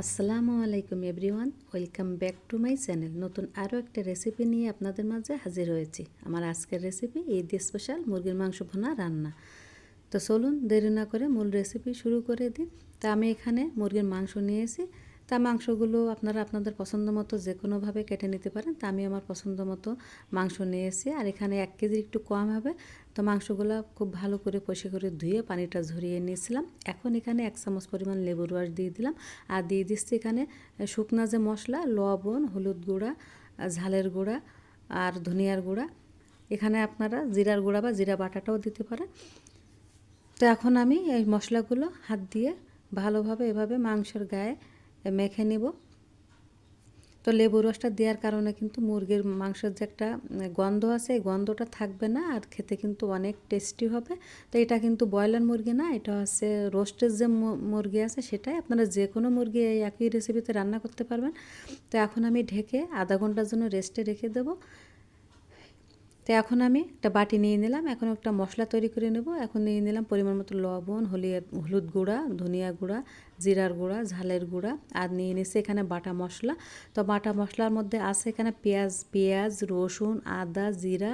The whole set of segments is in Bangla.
আসসালামু আলাইকুম everyone, welcome back to my channel. নতুন আরও একটা রেসিপি নিয়ে আপনাদের মাঝে হাজির হয়েছি। আমার আজকের রেসিপি ঈদ স্পেশাল মুরগির মাংস ভুনা রান্না। তো চলুন দেরি না করে মূল রেসিপি শুরু করে দিই। তা আমি এখানে মুরগির মাংস নিয়েছি। তা মাংসগুলো আপনারা আপনাদের পছন্দ মতো যে কোনোভাবে কেটে নিতে পারেন। তা আমি আমার পছন্দ মতো মাংস নিয়েছি, আর এখানে 1 কেজির একটু কম হবে। তো মাংসগুলো খুব ভালো করে পরিষ্কার করে ধুয়ে পানিটা ঝরিয়ে নিয়েছিলাম। এখন এখানে 1 চামচ পরিমাণ লেবুর রস দিয়ে দিলাম, আর দিয়ে দিচ্ছি এখানে শুকনা যে মশলা, লবণ, হলুদ গুঁড়া, ঝালের গুঁড়া আর ধনিয়ার গুঁড়া। এখানে আপনারা জিরার গুঁড়া বা জিরা বাটাটাও দিতে পারেন। তো এখন আমি এই মশলাগুলো হাত দিয়ে ভালোভাবে এভাবে মাংসের গায়ে মেখে নিব। তো লেবু রসটা দেওয়ার কারণে কিন্তু মুরগির মাংসের যে একটা গন্ধ আছে, এই গন্ধটা থাকবে না, আর খেতে কিন্তু অনেক টেস্টি হবে। তো এটা কিন্তু ব্রয়লার মুরগি না, এটা হচ্ছে রোস্টের যে মুরগি আছে সেটাই। আপনারা যে কোনো মুরগি এই একই রেসিপিতে রান্না করতে পারবেন। তো এখন আমি ঢেকে আধা ঘন্টার জন্য রেস্টে রেখে দেবো। তো এখন আমি একটা বাটি নিয়ে নিলাম, এখন একটা মশলা তৈরি করে নেব। এখন নিয়ে নিলাম পরিমাণ মতো লবণ, হলুদ গুঁড়া, ধনিয়া গুঁড়া, জিরার গুঁড়া, ঝালের গুঁড়া, আর নিয়ে নিচ্ছি এখানে বাটা মশলা। তো বাটা মশলার মধ্যে আছে এখানে পেঁয়াজ, রসুন, আদা, জিরা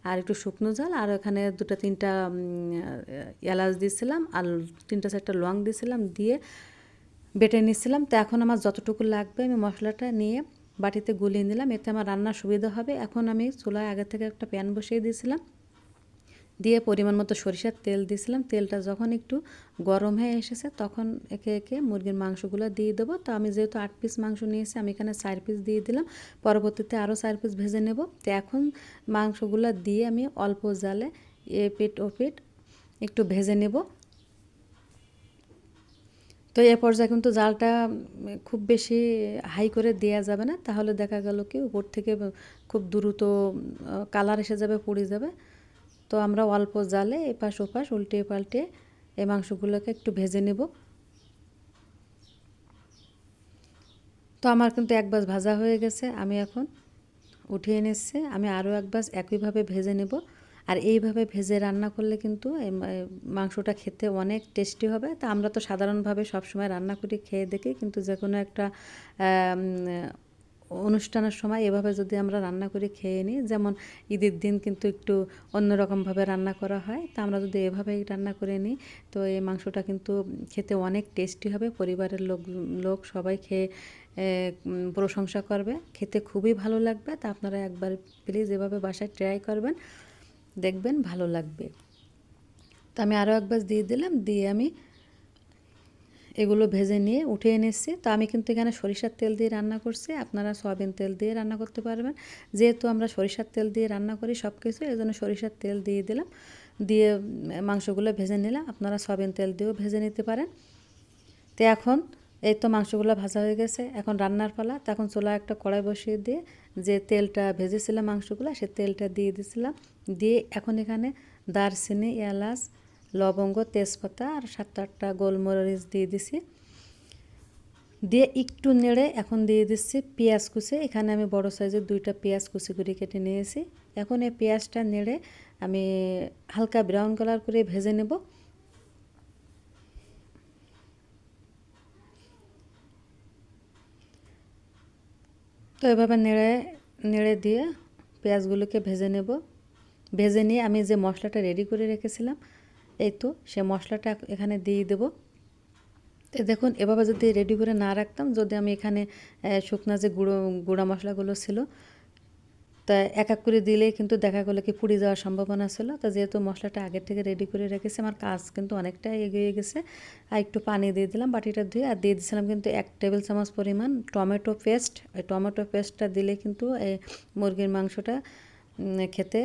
আর একটু শুকনো ঝাল, আর এখানে 2-3টা এলাচ দিয়েছিলাম, আর 3-4টা লং দিয়েছিলাম, দিয়ে বেটে নিচ্ছিলাম। তো এখন আমার যতটুকু লাগবে আমি মশলাটা নিয়ে বাটিতে গুলিয়ে নিলাম, এতে আমার রান্নার সুবিধা হবে। এখন আমি চুলায় আগে থেকে একটা প্যান বসিয়ে দিয়েছিলাম, দিয়ে পরিমাণ মতো সরিষার তেল দিয়েছিলাম। তেলটা যখন একটু গরম হয়ে এসেছে তখন একে একে মুরগির মাংসগুলো দিয়ে দেবো। তো আমি যেহেতু 8 পিস মাংস নিয়েছি, আমি এখানে 4 পিস দিয়ে দিলাম, পরবর্তীতে আরও 4 পিস ভেজে নেব। তো এখন মাংসগুলো দিয়ে আমি অল্প জালে এপিঠ ওপিঠ একটু ভেজে নেব। তো এ পর্যায়ে কিন্তু জালটা খুব বেশি হাই করে দেওয়া যাবে না, তাহলে দেখা গেল কি উপর থেকে খুব দ্রুত কালার এসে যাবে, পুড়ে যাবে। তো আমরা অল্প জালে এপাশ ওপাশ উল্টে পাল্টে এই মাংসগুলোকে একটু ভেজে নেব। তো আমার কিন্তু এক বাস ভাজা হয়ে গেছে, আমি এখন উঠিয়ে নিচ্ছি। আমি আরও এক বাস একইভাবে ভেজে নেব। আর এইভাবে ভেজে রান্না করলে কিন্তু মাংসটা খেতে অনেক টেস্টি হবে। তা আমরা তো সাধারণভাবে সবসময় রান্না করে খেয়ে দেখি, কিন্তু যে কোনো একটা অনুষ্ঠানের সময় এভাবে যদি আমরা রান্না করে খেয়ে নিই, যেমন ঈদের দিন কিন্তু একটু অন্যরকমভাবে রান্না করা হয়, তা আমরা যদি এভাবেই রান্না করে নিই তো এই মাংসটা কিন্তু খেতে অনেক টেস্টি হবে। পরিবারের লোক সবাই খেয়ে প্রশংসা করবে, খেতে খুবই ভালো লাগবে। তা আপনারা একবার প্লিজ এভাবে বাসায় ট্রাই করবেন, দেখবেন ভালো লাগবে। তো আমি আরও একবার দিয়ে দিলাম, দিয়ে আমি এগুলো ভেজে নিয়ে উঠিয়ে নিচ্ছি। তো আমি কিন্তু এখানে সরিষার তেল দিয়ে রান্না করছি, আপনারা সয়াবিন তেল দিয়ে রান্না করতে পারবেন। যেহেতু আমরা সরিষার তেল দিয়ে রান্না করি সব কিছু, এই জন্য সরিষার তেল দিয়ে দিলাম, দিয়ে মাংসগুলো ভেজে নিলাম। আপনারা সয়াবিন তেল দিয়েও ভেজে নিতে পারেন। তো এখন এই তো মাংসগুলো ভাজা হয়ে গেছে, এখন রান্নার পালা। তখন চুলায় একটা কড়াই বসিয়ে দিয়ে যে তেলটা ভেজেছিলাম মাংসগুলো, সে তেলটা দিয়ে দিয়েছিলাম। দিয়ে এখন এখানে দারচিনি, এলাচ, লবঙ্গ, তেজপাতা আর 7-8টা গোলমরিচ দিয়ে দিছি। দিয়ে একটু নেড়ে এখন দিয়ে দিচ্ছি পেঁয়াজ কুচি। এখানে আমি বড় সাইজের 2টা পেঁয়াজ কুচি করে কেটে নিয়েছি। এখন এই পেঁয়াজটা নেড়ে আমি হালকা ব্রাউন কালার করে ভেজে নেব। তো এভাবে নেড়ে নেড়ে দিয়ে পেঁয়াজগুলোকে ভেজে নেব। ভেজে নিয়ে আমি যে মশলাটা রেডি করে রেখেছিলাম, এই তো সে মশলাটা এখানে দিয়ে দেব। তো দেখুন এভাবে যদি রেডি করে না রাখতাম, যদি আমি এখানে শুকনা যে গুঁড়া মশলাগুলো ছিল তা এক এক করে দিলেই কিন্তু দেখা গেলো কি পুড়ে যাওয়ার সম্ভাবনা ছিল। তো যেহেতু মশলাটা আগের থেকে রেডি করে রেখেছি, আমার কাজ কিন্তু অনেকটাই এগিয়ে গেছে। আর একটু পানি দিয়ে দিলাম বাটিটা ধুয়ে, আর দিয়ে দিয়েছিলাম কিন্তু 1 টেবিল চামচ পরিমাণ টমেটো পেস্ট। ওই টমেটো পেস্টটা দিলে কিন্তু এই মুরগির মাংসটা খেতে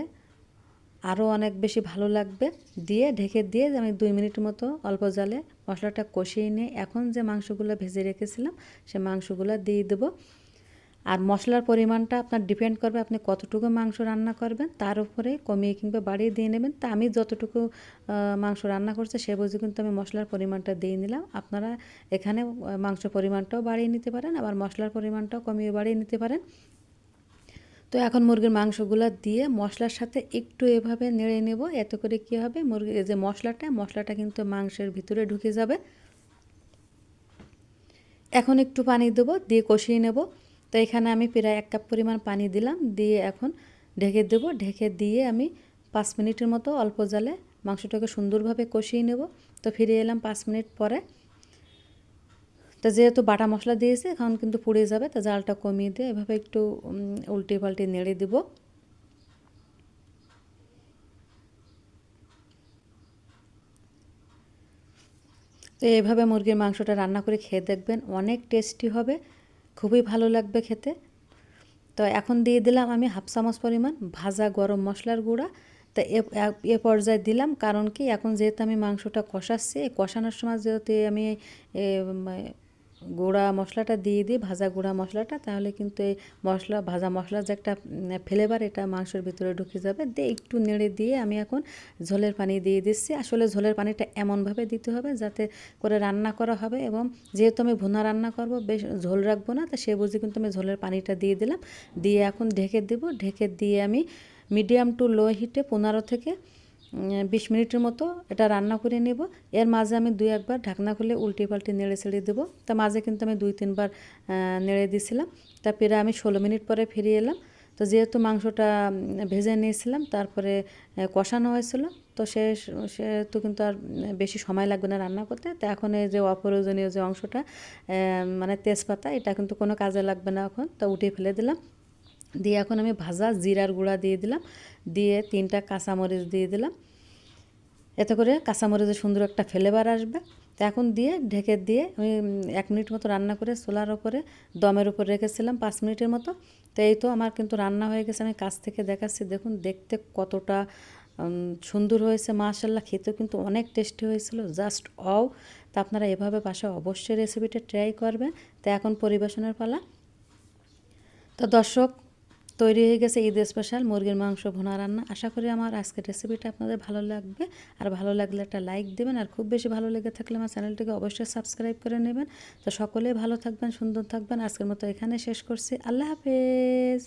আরও অনেক বেশি ভালো লাগবে। দিয়ে ঢেকে দিয়ে আমি 2 মিনিট মতো অল্প জালে মশলাটা কষিয়ে নিয়ে এখন যে মাংসগুলো ভেজে রেখেছিলাম সে মাংসগুলো দিয়ে দেবো। আর মশলার পরিমাণটা আপনার ডিপেন্ড করবে আপনি কতটুকু মাংস রান্না করবেন, তার উপরে কমিয়ে কিংবা বাড়িয়ে দিয়ে নেবেন। তা আমি যতটুকু মাংস রান্না করছি সে বুঝে কিন্তু আমি মশলার পরিমাণটা দিয়ে নিলাম। আপনারা এখানে মাংস পরিমাণটাও বাড়িয়ে নিতে পারেন, আবার মশলার পরিমাণটাও কমিয়ে বাড়িয়ে নিতে পারেন। তো এখন মুরগির মাংসগুলো দিয়ে মশলার সাথে একটু এভাবে নেড়ে নেব। এতে করে কী হবে, মুরগির যে মশলাটা কিন্তু মাংসের ভিতরে ঢুকে যাবে। এখন একটু পানি দেবো, দিয়ে কষিয়ে নেব। তো এখানে আমি প্রায় 1 কাপ পরিমাণ পানি দিলাম, দিয়ে এখন ঢেকে দেবো। ঢেকে দিয়ে আমি 5 মিনিটের মতো অল্প জালে মাংসটাকে সুন্দরভাবে কষিয়ে নেব। তো ফিরে এলাম 5 মিনিট পরে। তো যেহেতু বাটা মশলা দিয়েছি এখন কিন্তু পুড়ে যাবে, তো জালটা কমিয়ে দিয়ে এভাবে একটু উল্টে পাল্টে নেড়ে দেব। তো এইভাবে মুরগির মাংসটা রান্না করে খেয়ে দেখবেন, অনেক টেস্টি হবে, খুবই ভালো লাগবে খেতে। তো এখন দিয়ে দিলাম আমি 1/2 চামচ পরিমাণ ভাজা গরম মশলার গুঁড়া। তো এ পর্যায়ে দিলাম, কারণ কি এখন যেহেতু আমি মাংসটা কষাচ্ছি, কষানোর সময় যেহেতু আমি গুঁড়া মশলাটা দিয়ে দিই, ভাজা গুঁড়া মশলাটা, তাহলে কিন্তু এই ভাজা মশলার যে একটা ফ্লেভার, এটা মাংসের ভিতরে ঢুকে যাবে। দিয়ে একটু নেড়ে দিয়ে আমি এখন ঝোলের পানি দিয়ে দিচ্ছি। আসলে ঝোলের পানিটা এমনভাবে দিতে হবে যাতে করে রান্না করা হবে, এবং যেহেতু আমি ভুনা রান্না করব, বেশ ঝোল রাখবো না, তো সে বুঝে কিন্তু আমি ঝোলের পানিটা দিয়ে দিলাম। দিয়ে এখন ঢেকে দেবো। ঢেকে দিয়ে আমি মিডিয়াম টু লো হিটে 15 থেকে 20 মিনিটের মতো এটা রান্না করে নেব। এর মাঝে আমি 2-1 বার ঢাকনা খুলে উল্টে পাল্টে নেড়ে ছেড়ে দেবো। তা মাঝে কিন্তু আমি 2-3 বার নেড়ে দিয়েছিলাম। তা প্রায় আমি 16 মিনিট পরে ফিরে এলাম। তো যেহেতু মাংসটা ভেজে নিয়েছিলাম, তারপরে কষানো হয়েছিল, তো সেহেতু কিন্তু আর বেশি সময় লাগবে না রান্না করতে। তো এখন এই যে অপ্রয়োজনীয় যে অংশটা, মানে তেজপাতা, এটা কিন্তু কোনো কাজে লাগবে না এখন। তো উঠিয়ে ফেলে দিলাম। দিয়ে এখন আমি ভাজা জিরার গুঁড়া দিয়ে দিলাম, দিয়ে 3টা কাঁচামরিচ দিয়ে দিলাম। এতে করে কাঁচামরিচের সুন্দর একটা ফ্লেভার আসবে। তো এখন দিয়ে ঢেকে দিয়ে আমি 1 মিনিট মতো রান্না করে চুলার ওপরে দমের উপর রেখেছিলাম 5 মিনিটের মতো। তো এই তো আমার কিন্তু রান্না হয়ে গেছে, আমি কাছ থেকে দেখাচ্ছি, দেখুন দেখতে কতটা সুন্দর হয়েছে, মাশাআল্লাহ, খেতেও কিন্তু অনেক টেস্টি হয়েছিল, জাস্ট ওয়াও। তো আপনারা এভাবে বাসায় অবশ্যই রেসিপিটা ট্রাই করবেন। তো এখন পরিবেশনের পালা। তো দর্শক, তৈরি হয়ে গেছে ঈদ স্পেশাল মুরগির মাংস ভুনা রান্না। আশা করি আমার আজকের রেসিপিটা আপনাদের ভালো লাগবে, আর ভালো লাগলে একটা লাইক দেবেন, আর খুব বেশি ভালো লেগে থাকলে আমার চ্যানেলটিকে অবশ্যই সাবস্ক্রাইব করে নেবেন। তো সকলেই ভালো থাকবেন, সুন্দর থাকবেন। আজকের মতো এখানে শেষ করছি। আল্লাহ হাফেজ।